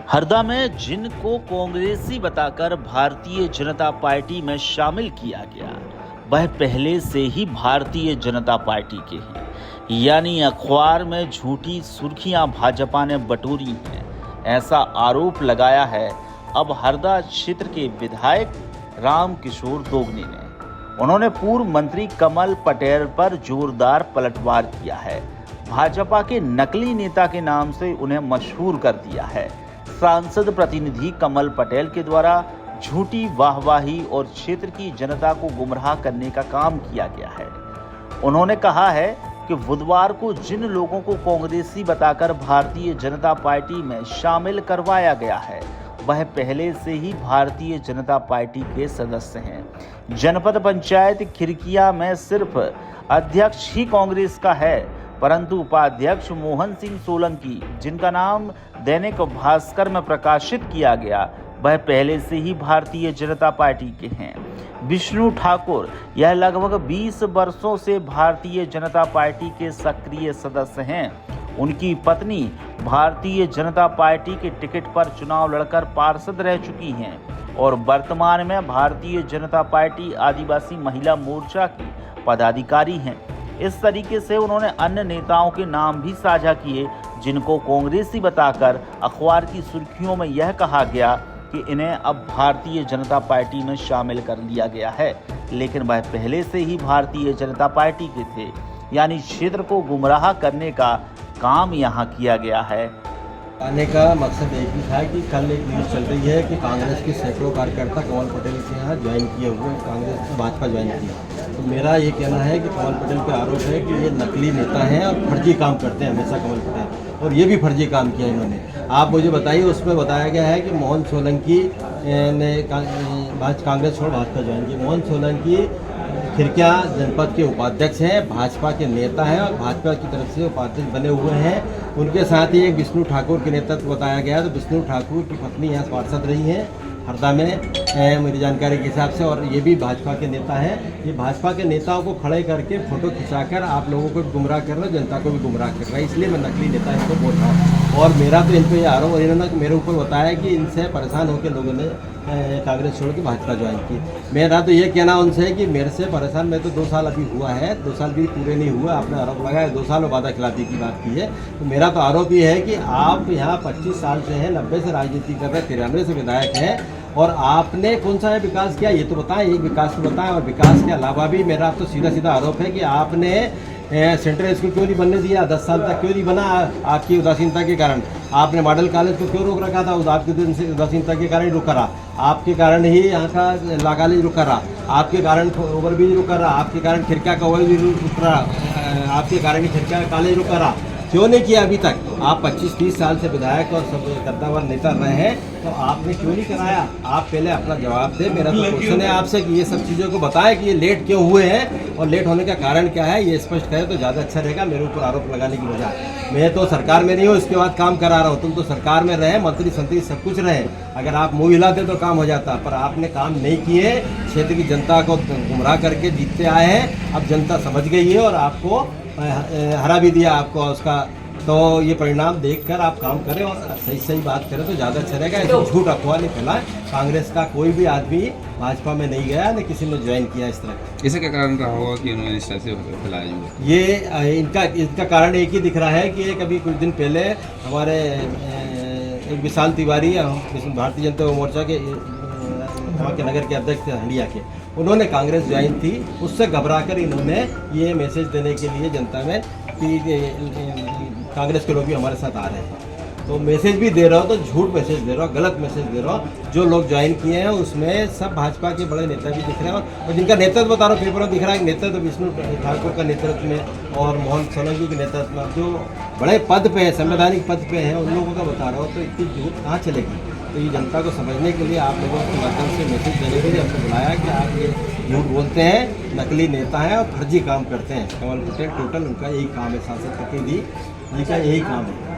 हरदा में जिनको कांग्रेसी बताकर भारतीय जनता पार्टी में शामिल किया गया, वह पहले से ही भारतीय जनता पार्टी के हैं। यानी अखबार में झूठी सुर्खियां भाजपा ने बटोरी हैं, ऐसा आरोप लगाया है अब हरदा क्षेत्र के विधायक रामकिशोर दोगने ने। उन्होंने पूर्व मंत्री कमल पटेल पर जोरदार पलटवार किया है। भाजपा के नकली नेता के नाम से उन्हें मशहूर कर दिया है। सांसद प्रतिनिधि कमल पटेल के द्वारा झूठी वाहवाही और क्षेत्र की जनता को गुमराह करने का काम किया गया है। उन्होंने कहा है कि बुधवार को जिन लोगों को कांग्रेसी बताकर भारतीय जनता पार्टी में शामिल करवाया गया है, वह पहले से ही भारतीय जनता पार्टी के सदस्य हैं। जनपद पंचायत खिरकिया में सिर्फ अध्यक्ष ही कांग्रेस का है, परंतु उपाध्यक्ष मोहन सिंह सोलंकी, जिनका नाम दैनिक भास्कर में प्रकाशित किया गया, वह पहले से ही भारतीय जनता पार्टी के हैं। विष्णु ठाकुर यह लगभग 20 वर्षों से भारतीय जनता पार्टी के सक्रिय सदस्य हैं। उनकी पत्नी भारतीय जनता पार्टी के टिकट पर चुनाव लड़कर पार्षद रह चुकी हैं और वर्तमान में भारतीय जनता पार्टी आदिवासी महिला मोर्चा की पदाधिकारी हैं। इस तरीके से उन्होंने अन्य नेताओं के नाम भी साझा किए, जिनको कांग्रेसी बताकर अखबार की सुर्खियों में यह कहा गया कि इन्हें अब भारतीय जनता पार्टी में शामिल कर लिया गया है, लेकिन वह पहले से ही भारतीय जनता पार्टी के थे। यानी क्षेत्र को गुमराह करने का काम यहाँ किया गया है। आने का मकसद एक ही था कि कल एक न्यूज़ चल रही है कि कांग्रेस के सैकड़ों कार्यकर्ता कमल पटेल के यहाँ ज्वाइन किए हुए, कांग्रेस भाजपा ज्वाइन किया। तो मेरा ये कहना है कि कमल पटेल पे आरोप है कि ये नकली नेता हैं और फर्जी काम करते हैं हमेशा कमल पटेल, और ये भी फर्जी काम किया इन्होंने। आप मुझे बताइए, उसमें बताया गया है कि मोहन सोलंकी ने कांग्रेस छोड़ भाजपा ज्वाइन की। मोहन सोलंकी खिरकिया जनपद के उपाध्यक्ष हैं, भाजपा के नेता हैं और भाजपा की तरफ से उपाध्यक्ष बने हुए हैं। उनके साथ ही एक विष्णु ठाकुर के नेतृत्व बताया गया। तो विष्णु ठाकुर की पत्नी यहाँ पार्षद रही हैं हरदा में, मेरी जानकारी के हिसाब से, और ये भी भाजपा के नेता हैं। ये भाजपा के नेताओं को खड़े करके फोटो खिंचाकर आप लोगों को भी गुमराह कर रहे हो, जनता को भी गुमराह कर रहा है। इसलिए मैं नकली नेता इनको बोल रहा हूँ। और मेरा तो इन पर ये आरोप, इन्होंने मेरे ऊपर बताया कि इनसे परेशान होकर लोगों ने कांग्रेस छोड़ के भाजपा ज्वाइन की। मेरा तो ये कहना उनसे है कि मेरे से परेशान, मैं तो 2 साल अभी हुआ है, 2 साल भी पूरे नहीं हुआ, आपने आरोप लगाया 2 साल में वादा खिलाफी की बात की है। तो मेरा तो आरोप ये है कि आप यहाँ 25 साल से हैं, 90 से राजनीति कर रहे हैं, 93 से विधायक हैं, और आपने कौन सा विकास किया ये तो बताएं, एक विकास तो बताएं। और विकास के अलावा भी मेरा तो सीधा सीधा आरोप है कि आपने सेंट्रल स्कूल क्यों नहीं बनने दिया, 10 साल तक क्यों नहीं बना, आपकी उदासीनता के कारण। आपने मॉडल कॉलेज को क्यों रोक रखा था, आपकी उदासीनता के कारण ही रुका रहा। आपके कारण ही यहाँ का लॉ कॉलेज रुका रहा, आपके कारण ओवरब्रिज रुका रहा, आपके कारण खिरकिया का ओवरब्रिज रुक रहा, आपके कारण ही खिरकिया का कॉलेज रुका रहा। क्यों नहीं किया अभी तक? आप 25-30 साल से विधायक और सब कद्दावर नेता रहे हैं, तो आपने क्यों नहीं कराया? आप पहले अपना जवाब दें। मेरा तो क्वेश्चन है आपसे कि ये सब चीज़ों को बताएं कि ये लेट क्यों हुए हैं और लेट होने का कारण क्या है, ये स्पष्ट करें तो ज़्यादा अच्छा रहेगा। मेरे ऊपर आरोप लगाने की बजाय, मैं तो सरकार में नहीं हूँ, इसके बाद काम करा रहा हूँ। तुम तो सरकार में रहे, मंत्री संत्री सब कुछ रहे, अगर आप मुँह हिलाते तो काम हो जाता, पर आपने काम नहीं किए। क्षेत्र की जनता को गुमराह करके जीतते आए हैं। अब जनता समझ गई है और आपको हरा भी दिया आपको उसका। तो ये परिणाम देखकर आप काम करें और सही बात करें तो ज़्यादा अच्छा रहेगा। ऐसे झूठ अफवाह नहीं फैलाएं। कांग्रेस का कोई भी आदमी भाजपा में नहीं गया, न किसी ने ज्वाइन किया इस तरह का। इसका कारण रहा होगा कि उन्होंने इस तरह से फैलाया? ये इनका कारण एक ही दिख रहा है कि अभी कुछ दिन पहले हमारे एक विशाल तिवारी, भारतीय जनता मोर्चा के वहाँ के नगर के अध्यक्ष थे हंडिया के, उन्होंने कांग्रेस ज्वाइन थी। उससे घबराकर इन्होंने ये मैसेज देने के लिए जनता में कि कांग्रेस के लोग भी हमारे साथ आ रहे हैं। तो मैसेज भी दे रहा हो तो झूठ मैसेज दे रहा हो, गलत मैसेज दे रहा हो। जो लोग ज्वाइन किए हैं उसमें सब भाजपा के बड़े नेता भी दिख रहे हैं, और जिनका नेतृत्व बता रहा हूँ, पेपर में दिख रहा है नेतृत्व विष्णु ठाकुर का नेतृत्व में और मोहन सोलंकी के नेतृत्व में, जो बड़े पद पे है, संवैधानिक पद पे हैं, उन लोगों का बता रहा हो। तो इतनी झूठ कहाँ चलेगी? तो ये जनता को समझने के लिए आप लोगों के माध्यम से मैसेज देने के लिए आपको बुलाया कि आप ये झूठ बोलते हैं, नकली नेता हैं और फर्जी काम करते हैं। कमल पटेल टोटल उनका यही काम है, सांसद प्रतिनिधि जी का यही काम है।